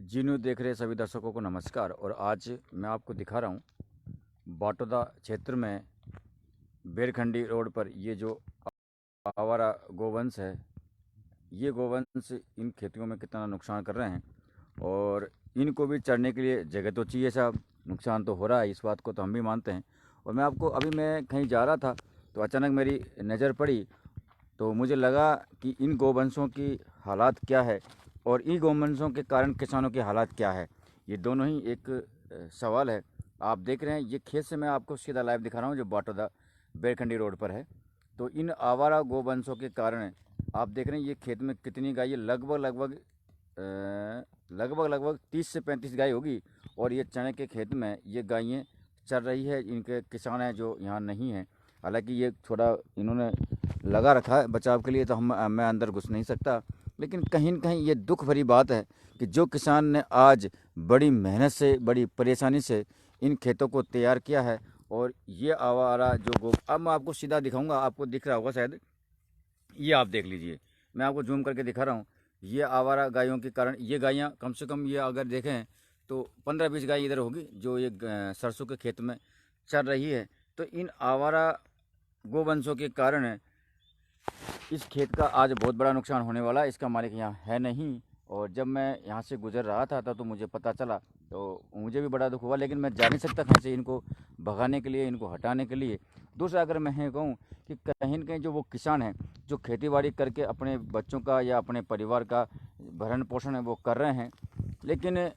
जी news देख रहे सभी दर्शकों को नमस्कार। और आज मैं आपको दिखा रहा हूँ बाटोदा क्षेत्र में बेरखंडी रोड पर ये जो आवारा गोवंश है, ये गोवंश इन खेतियों में कितना नुकसान कर रहे हैं। और इनको भी चरने के लिए जगह तो चाहिए साहब, नुकसान तो हो रहा है, इस बात को तो हम भी मानते हैं। और मैं आपको मैं कहीं जा रहा था तो अचानक मेरी नज़र पड़ी, तो मुझे लगा कि इन गोवंशों की हालात क्या है और इन गोवंशों के कारण किसानों की हालात क्या है। ये दोनों ही एक सवाल है। आप देख रहे हैं ये खेत से मैं आपको सीधा लाइव दिखा रहा हूँ जो बाटोदा बेरखंडी रोड पर है। तो इन आवारा गोवंशों के कारण आप देख रहे हैं ये खेत में कितनी गाय है, लगभग 30 से 35 गाय होगी। और ये चने के खेत में ये गायें चर रही है। इनके किसान हैं जो यहाँ नहीं हैं, हालांकि ये थोड़ा इन्होंने लगा रखा है बचाव के लिए, तो मैं अंदर घुस नहीं सकता। लेकिन कहीं न कहीं ये दुख भरी बात है कि जो किसान ने आज बड़ी मेहनत से, बड़ी परेशानी से इन खेतों को तैयार किया है, और ये आवारा जो गो, अब मैं आपको सीधा दिखाऊंगा, आपको दिख रहा होगा शायद, ये आप देख लीजिए, मैं आपको जूम करके दिखा रहा हूँ। ये आवारा गायों के कारण ये गायें कम से कम, ये अगर देखें तो 15-20 गाय इधर होगी जो ये सरसों के खेत में चर रही है। तो इन आवारा गोवंशों के कारण इस खेत का आज बहुत बड़ा नुकसान होने वाला है। इसका मालिक यहाँ है नहीं, और जब मैं यहाँ से गुजर रहा था तो मुझे पता चला, तो मुझे भी बड़ा दुख हुआ। लेकिन मैं जा नहीं सकता कहीं से इनको भगाने के लिए, इनको हटाने के लिए। दूसरा अगर मैं ये कहूँ कि कहीं न कहीं जो वो किसान हैं जो खेतीबाड़ी करके अपने बच्चों का या अपने परिवार का भरण पोषण है वो कर रहे हैं, लेकिन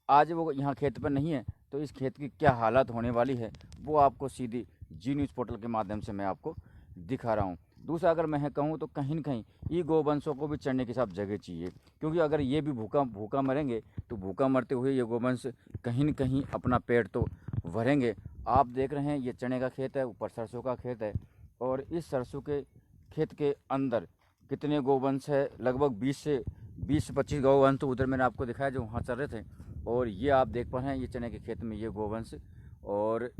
आज वो यहाँ खेत पर नहीं है, तो इस खेत की क्या हालत होने वाली है वो आपको सीधी जी न्यूज़ पोर्टल के माध्यम से मैं आपको दिखा रहा हूँ। दूसरा अगर मैं कहूँ तो कहीं न कहीं ये गोवंशों को भी चढ़ने के साथ जगह चाहिए, क्योंकि अगर ये भी भूखा मरेंगे तो भूखा मरते हुए ये गोवंश कहीं न कहीं अपना पेट तो भरेंगे। आप देख रहे हैं ये चने का खेत है, ऊपर सरसों का खेत है, और इस सरसों के खेत के अंदर कितने गोवंश है, लगभग 20 से 25 गोवंश तो उधर मैंने आपको दिखाया जो वहाँ चल रहे थे। और ये आप देख पा रहे हैं ये चने के खेत में ये गोवंश, और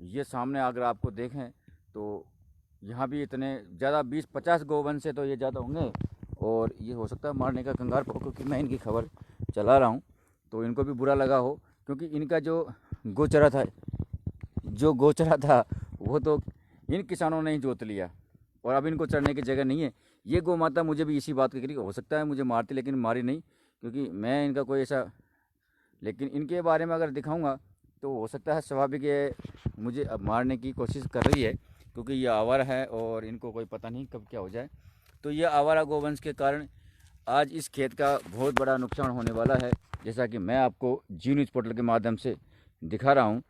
ये सामने अगर आपको देखें तो यहाँ भी इतने ज़्यादा 20-50 गोवंश से तो ये ज़्यादा होंगे। और ये हो सकता है मारने का कंगाल पर, क्योंकि मैं इनकी खबर चला रहा हूँ तो इनको भी बुरा लगा हो, क्योंकि इनका जो गोचरा था वो तो इन किसानों ने ही जोत लिया, और अब इनको चढ़ने की जगह नहीं है। ये गौ माता मुझे भी इसी बात की, हो सकता है मुझे मारती, लेकिन मारी नहीं, क्योंकि मैं इनका कोई ऐसा, लेकिन इनके बारे में अगर दिखाऊंगा तो हो सकता है स्वाभाविक ये मुझे अब मारने की कोशिश कर रही है, क्योंकि ये आवारा है और इनको कोई पता नहीं कब क्या हो जाए। तो ये आवारा गोवंश के कारण आज इस खेत का बहुत बड़ा नुकसान होने वाला है, जैसा कि मैं आपको जी न्यूज़ पोर्टल के माध्यम से दिखा रहा हूँ।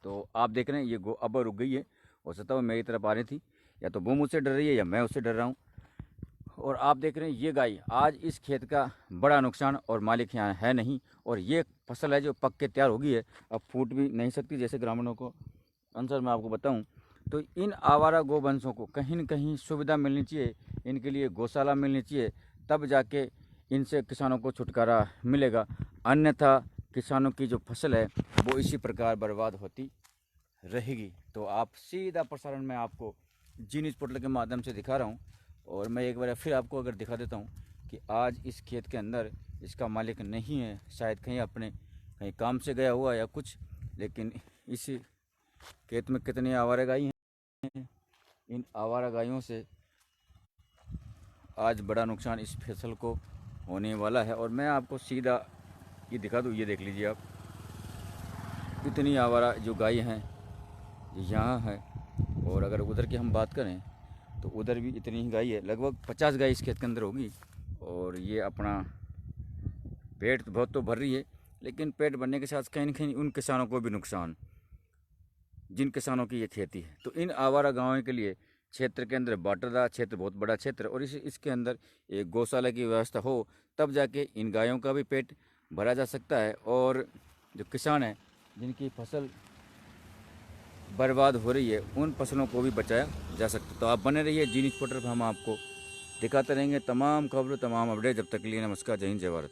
तो आप देख रहे हैं ये गो अब रुक गई है, हो सकता है वो मेरी तरफ आ रही थी, या तो वो मुझसे डर रही है या मैं उससे डर रहा हूँ। और आप देख रहे हैं ये गाय आज इस खेत का बड़ा नुकसान, और मालिक यहाँ है नहीं। और ये फसल है जो पक के तैयार हो गई है, अब फूट भी नहीं सकती, जैसे ग्रामीणों को आंसर मैं आपको बताऊं। तो इन आवारा गोवंशों को कहीं न कहीं सुविधा मिलनी चाहिए, इनके लिए गौशाला मिलनी चाहिए, तब जाके इनसे किसानों को छुटकारा मिलेगा। अन्यथा किसानों की जो फसल है वो इसी प्रकार बर्बाद होती रहेगी। तो आप सीधा प्रसारण में आपको जी न्यूज़ पोर्टल के माध्यम से दिखा रहा हूँ। और मैं एक बार फिर आपको अगर दिखा देता हूँ कि आज इस खेत के अंदर इसका मालिक नहीं है, शायद कहीं काम से गया हुआ या कुछ। लेकिन इस खेत में कितनी आवारा गाय हैं, इन आवारा गायों से आज बड़ा नुकसान इस फसल को होने वाला है। और मैं आपको सीधा ये दिखा दूँ, ये देख लीजिए आप, कितनी आवारा जो गाय हैं यहाँ है। और अगर उधर की हम बात करें तो उधर भी इतनी ही गाय है, लगभग 50 गाय इस खेत के अंदर होगी। और ये अपना पेट बहुत तो भर रही है, लेकिन पेट भरने के साथ कहीं न कहीं उन किसानों को भी नुकसान, जिन किसानों की ये खेती है। तो इन आवारा गाँवों के लिए क्षेत्र के अंदर बाटोदा क्षेत्र बहुत बड़ा क्षेत्र, और इसके अंदर एक गौशाला की व्यवस्था हो, तब जाके इन गायों का भी पेट भरा जा सकता है। और जो किसान हैं जिनकी फसल बर्बाद हो रही है उन फसलों को भी बचाया जा सकता है। तो आप बने रहिए जी न्यूज़ पोर्टल पर, हम आपको दिखाते रहेंगे तमाम खबरें, तमाम अपडेट। जब तक के लिए नमस्कार, जय हिंद, जय भारत।